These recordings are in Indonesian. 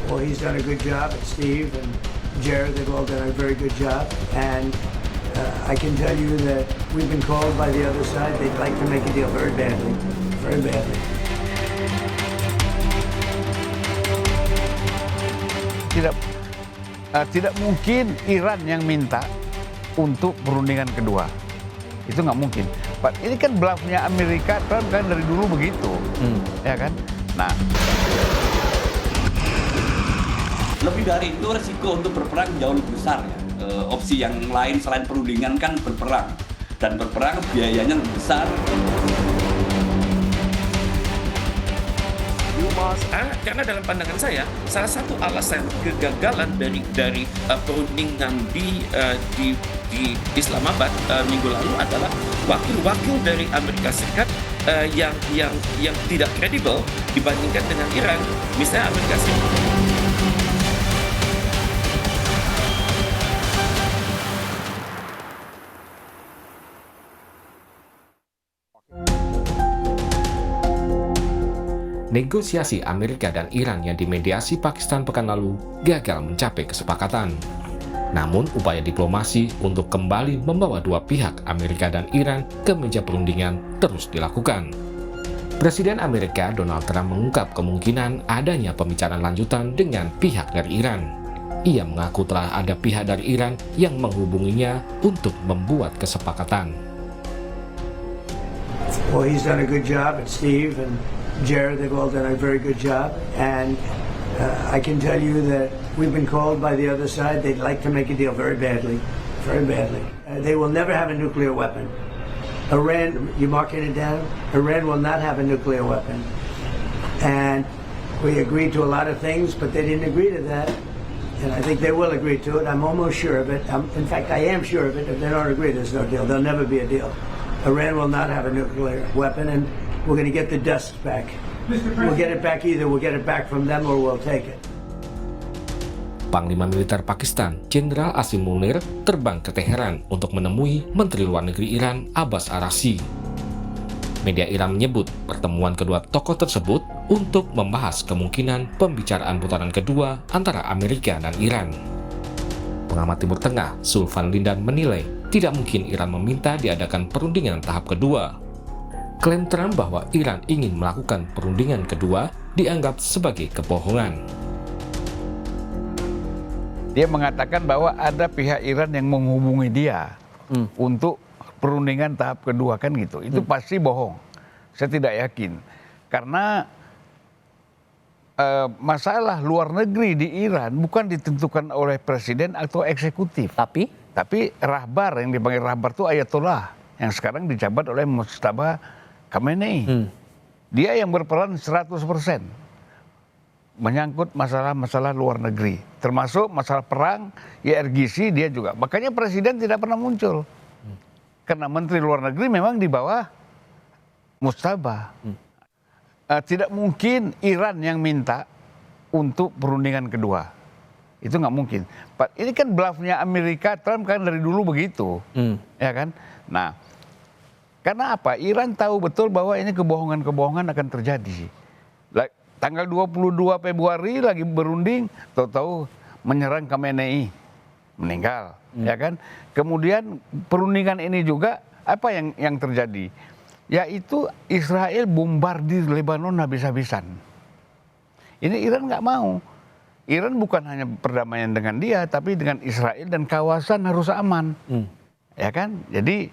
Well, he's done a good job, and Steve and Jared, they've all done a very good job. And I can tell you that we've been called by the other side. They'd like to make a deal very badly, very badly. Tidak mungkin Iran yang minta untuk perundingan kedua. Itu nggak mungkin. Ini kan bluffnya Amerika, Trump kan dari dulu begitu, ya kan? Nah, lebih dari itu resiko untuk berperang jauh lebih besar ya. Opsi yang lain selain perundingan kan berperang, dan berperang biayanya lebih besar. Karena dalam pandangan saya, salah satu alasan kegagalan dari perundingan di Islamabad minggu lalu adalah wakil-wakil dari Amerika Serikat yang tidak kredibel dibandingkan dengan Iran. Misalnya Amerika Serikat. Negosiasi Amerika dan Iran yang dimediasi Pakistan pekan lalu gagal mencapai kesepakatan. Namun, upaya diplomasi untuk kembali membawa dua pihak Amerika dan Iran ke meja perundingan terus dilakukan. Presiden Amerika Donald Trump mengungkap kemungkinan adanya pembicaraan lanjutan dengan pihak dari Iran. Ia mengaku telah ada pihak dari Iran yang menghubunginya untuk membuat kesepakatan. Well, he's done a good job, and Steve and Jared, they've all done a very good job. And I can tell you that we've been called by the other side. They'd like to make a deal very badly, very badly. They will never have a nuclear weapon. Iran, you marking it down? Iran will not have a nuclear weapon. And we agreed to a lot of things, but they didn't agree to that. And I think they will agree to it. I'm almost sure of it. In fact, I am sure of it. If they don't agree, there's no deal. There'll never be a deal. Iran will not have a nuclear weapon, and we're going to get the dust back. We'll get it back either. We'll get it back from them or we'll take it. Panglima Militer Pakistan, Jenderal Asim Munir, terbang ke Teheran untuk menemui Menteri Luar Negeri Iran, Abbas Araghchi. Media Iran menyebut pertemuan kedua tokoh tersebut untuk membahas kemungkinan pembicaraan putaran kedua antara Amerika dan Iran. Pengamat Timur Tengah, Sulvan Lindan menilai tidak mungkin Iran meminta diadakan perundingan tahap kedua. Klaim Trump bahwa Iran ingin melakukan perundingan kedua dianggap sebagai kebohongan. dia mengatakan bahwa ada pihak Iran yang menghubungi dia untuk perundingan tahap kedua, kan gitu. Itu pasti bohong. Saya tidak yakin. Karena masalah luar negeri di Iran bukan ditentukan oleh presiden atau eksekutif. Tapi rahbar, yang dipanggil rahbar itu Ayatollah, yang sekarang dijabat oleh Mujtaba Khamenei. Dia yang berperan 100% menyangkut masalah-masalah luar negeri. Termasuk masalah perang, IRGC dia juga. Makanya presiden tidak pernah muncul. Karena menteri luar negeri memang di bawah Mujtaba. Tidak mungkin Iran yang minta untuk perundingan kedua. Itu nggak mungkin. Ini kan bluffnya Amerika, Trump kan dari dulu begitu. Ya kan? Nah, karena apa? Iran tahu betul bahwa ini kebohongan-kebohongan akan terjadi. Tanggal 22 Februari lagi berunding, tahu-tahu menyerang Khamenei, meninggal. Ya kan? Kemudian perundingan ini juga apa yang terjadi? Yaitu Israel bombardir Lebanon habis-habisan. Ini Iran nggak mau. Iran bukan hanya perdamaian dengan dia, tapi dengan Israel dan kawasan harus aman. Ya kan? Jadi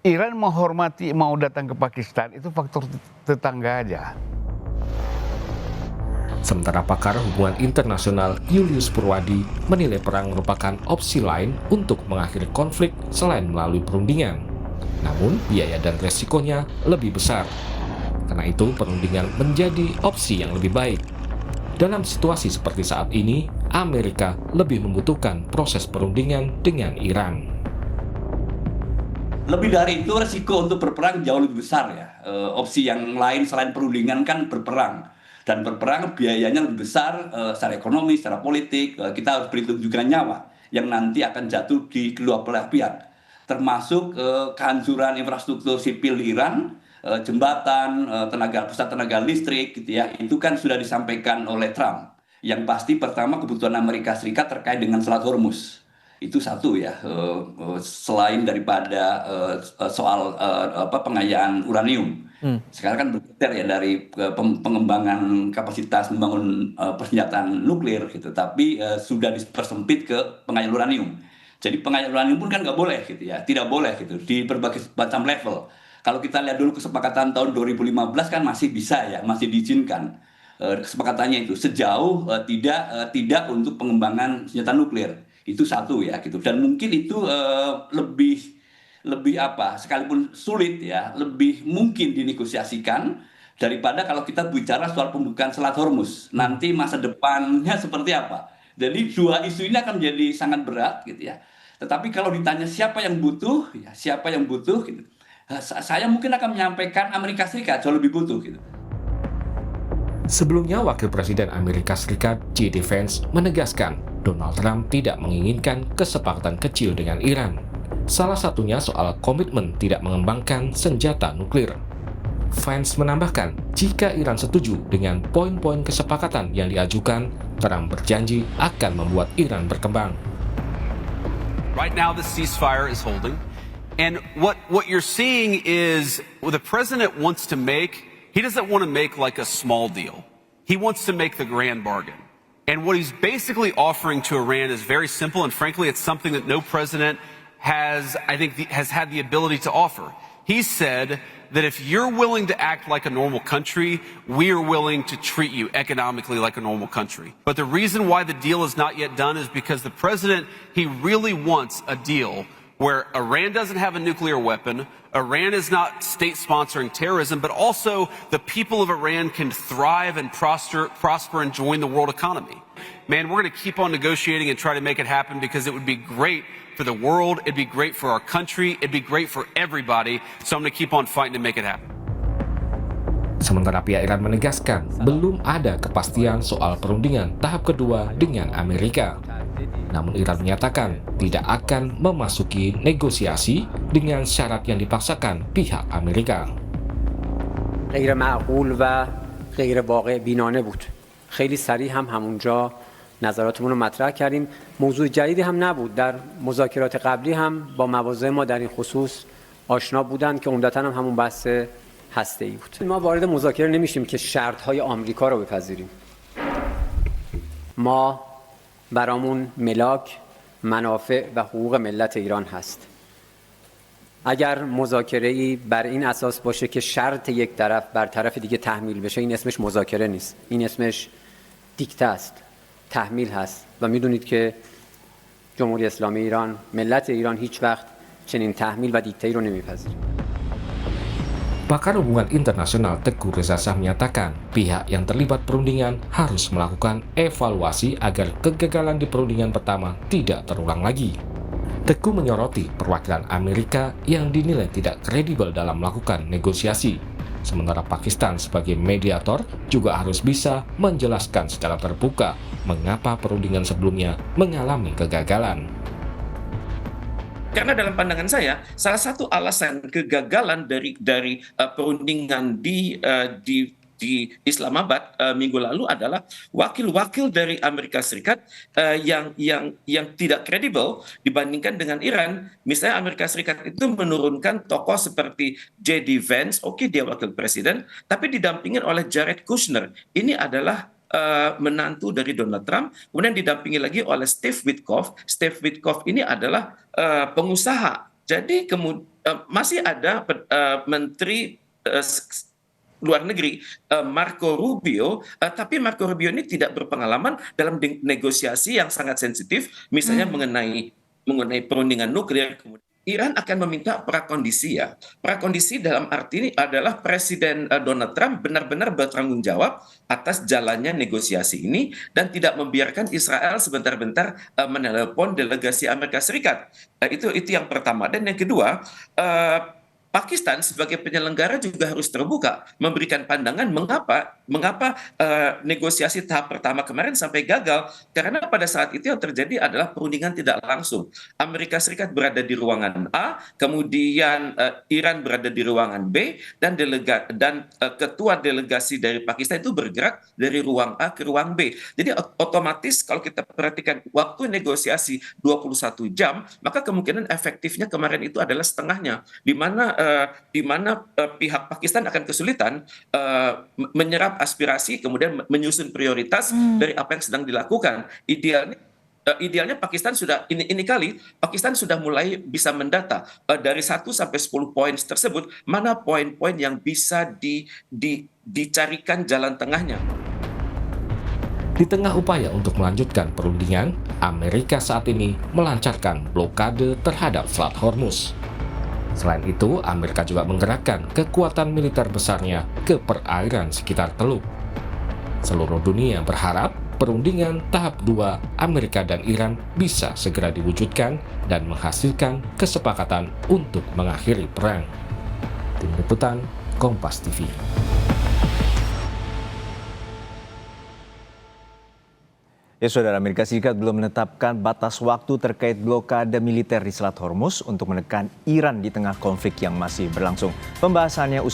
Iran menghormati mau datang ke Pakistan itu faktor tetangga aja. Sementara pakar hubungan internasional Julius Purwadi menilai perang merupakan opsi lain untuk mengakhiri konflik selain melalui perundingan. Namun biaya dan resikonya lebih besar. Karena itu perundingan menjadi opsi yang lebih baik. Dalam situasi seperti saat ini, Amerika lebih membutuhkan proses perundingan dengan Iran. Lebih dari itu resiko untuk berperang jauh lebih besar ya. Opsi yang lain selain perundingan kan berperang. Dan berperang biayanya lebih besar secara ekonomi, secara politik. Kita harus berhitung juga nyawa yang nanti akan jatuh di kedua belah pihak. Termasuk kehancuran infrastruktur sipil Iran jembatan, pusat tenaga listrik gitu ya, itu kan sudah disampaikan oleh Trump. Yang pasti pertama kebutuhan Amerika Serikat terkait dengan Selat Hormuz. Itu satu ya, selain daripada soal pengayaan uranium. Sekarang kan bergeser ya dari pengembangan kapasitas membangun persenjataan nuklir gitu, tapi sudah dipersempit ke pengayaan uranium. Jadi pengayaan uranium pun kan nggak boleh gitu ya, tidak boleh gitu di berbagai macam level. Kalau kita lihat dulu kesepakatan tahun 2015 kan masih bisa ya, masih diizinkan kesepakatannya itu sejauh tidak untuk pengembangan senjata nuklir. Itu satu ya gitu. Dan mungkin itu lebih apa, sekalipun sulit ya, lebih mungkin dinegosiasikan daripada kalau kita bicara soal pembukaan Selat Hormuz. Nanti masa depannya seperti apa. Jadi dua isu ini akan menjadi sangat berat gitu ya. Tetapi kalau ditanya siapa yang butuh, ya siapa yang butuh gitu. Saya mungkin akan menyampaikan Amerika Serikat jauh lebih butuh gitu. Sebelumnya, Wakil Presiden Amerika Serikat J.D. Vance menegaskan Donald Trump tidak menginginkan kesepakatan kecil dengan Iran. Salah satunya soal komitmen tidak mengembangkan senjata nuklir. Vance menambahkan, jika Iran setuju dengan poin-poin kesepakatan yang diajukan, Trump berjanji akan membuat Iran berkembang. Right now the ceasefire is holding. And what you're seeing is the president wants to make, he doesn't want to make like a small deal. He wants to make the grand bargain. And what he's basically offering to Iran is very simple, and frankly, it's something that no president has had the ability to offer. He said that if you're willing to act like a normal country, we are willing to treat you economically like a normal country. But the reason why the deal is not yet done is because the president, he really wants a deal where Iran doesn't have a nuclear weapon, Iran is not state sponsoring terrorism, but also the people of Iran can thrive and prosper and join the world economy. Man, we're going to keep on negotiating and try to make it happen because it would be great for the world, it'd be great for our country, it'd be great for everybody. So I'm going to keep on fighting to make it happen. Sementara pihak Iran menegaskan belum ada kepastian soal perundingan tahap kedua dengan Amerika. Namun Iran menyatakan tidak akan memasuki negosiasi dengan syarat yang dipaksakan pihak Amerika. غیر معقول و غیر واقع بینانه بود. خیلی سریع هم همونجا نظراتمون رو مطرح کردیم. موضوع جدیدی هم نبود. در مذاکرات قبلی هم با مواضع ما در این خصوص آشنا بودند که عمدتاً هم همون بحث هسته‌ای بود. ما وارد مذاکره نمیشیم که شرط‌های آمریکا رو بپذیریم. ما برامون ملاک، منافع و حقوق ملت ایران هست. اگر مذاکره‌ای بر این اساس باشه که شرط یک طرف بر طرف دیگه تحمیل بشه، این اسمش مذاکره نیست. این اسمش دیکته است. تحمیل هست و میدونید که جمهوری اسلامی ایران، ملت ایران هیچ وقت چنین تحمیل و دیکته‌ای رو نمیپذیره. Pakar hubungan internasional Teguh Reza Shah menyatakan pihak yang terlibat perundingan harus melakukan evaluasi agar kegagalan di perundingan pertama tidak terulang lagi. Teguh menyoroti perwakilan Amerika yang dinilai tidak kredibel dalam melakukan negosiasi. Sementara Pakistan sebagai mediator juga harus bisa menjelaskan secara terbuka mengapa perundingan sebelumnya mengalami kegagalan. Karena dalam pandangan saya, salah satu alasan kegagalan dari perundingan di Islamabad minggu lalu adalah wakil-wakil dari Amerika Serikat yang tidak kredibel dibandingkan dengan Iran. Misalnya Amerika Serikat itu menurunkan tokoh seperti J.D. Vance, oke dia wakil presiden, tapi didampingin oleh Jared Kushner. Ini adalah menantu dari Donald Trump, kemudian didampingi lagi oleh Steve Witkoff. Steve Witkoff ini adalah pengusaha. Jadi masih ada menteri luar negeri Marco Rubio, tapi Marco Rubio ini tidak berpengalaman dalam negosiasi yang sangat sensitif, misalnya mengenai perundingan nuklir. Iran akan meminta prakondisi ya. Prakondisi dalam arti ini adalah Presiden Donald Trump benar-benar bertanggung jawab atas jalannya negosiasi ini dan tidak membiarkan Israel sebentar-bentar menelepon delegasi Amerika Serikat. Itu yang pertama. Dan yang kedua, Pakistan sebagai penyelenggara juga harus terbuka, memberikan pandangan mengapa negosiasi tahap pertama kemarin sampai gagal, karena pada saat itu yang terjadi adalah perundingan tidak langsung. Amerika Serikat berada di ruangan A, kemudian Iran berada di ruangan B, dan ketua delegasi dari Pakistan itu bergerak dari ruang A ke ruang B. Jadi otomatis kalau kita perhatikan waktu negosiasi 21 jam, maka kemungkinan efektifnya kemarin itu adalah setengahnya, di mana pihak Pakistan akan kesulitan menyerap aspirasi, kemudian menyusun prioritas dari apa yang sedang dilakukan. Idealnya Pakistan sudah Pakistan sudah mulai bisa mendata dari 1 sampai 10 poin tersebut, mana poin-poin yang bisa dicarikan jalan tengahnya. Di tengah upaya untuk melanjutkan perundingan, Amerika saat ini melancarkan blokade terhadap Selat Hormuz. Selain itu, Amerika juga menggerakkan kekuatan militer besarnya ke perairan sekitar Teluk. Seluruh dunia berharap perundingan tahap 2 Amerika dan Iran bisa segera diwujudkan dan menghasilkan kesepakatan untuk mengakhiri perang. Tim Liputan, Kompas TV. Ya, Saudara, Amerika Serikat belum menetapkan batas waktu terkait blokade militer di Selat Hormuz untuk menekan Iran di tengah konflik yang masih berlangsung. Pembahasannya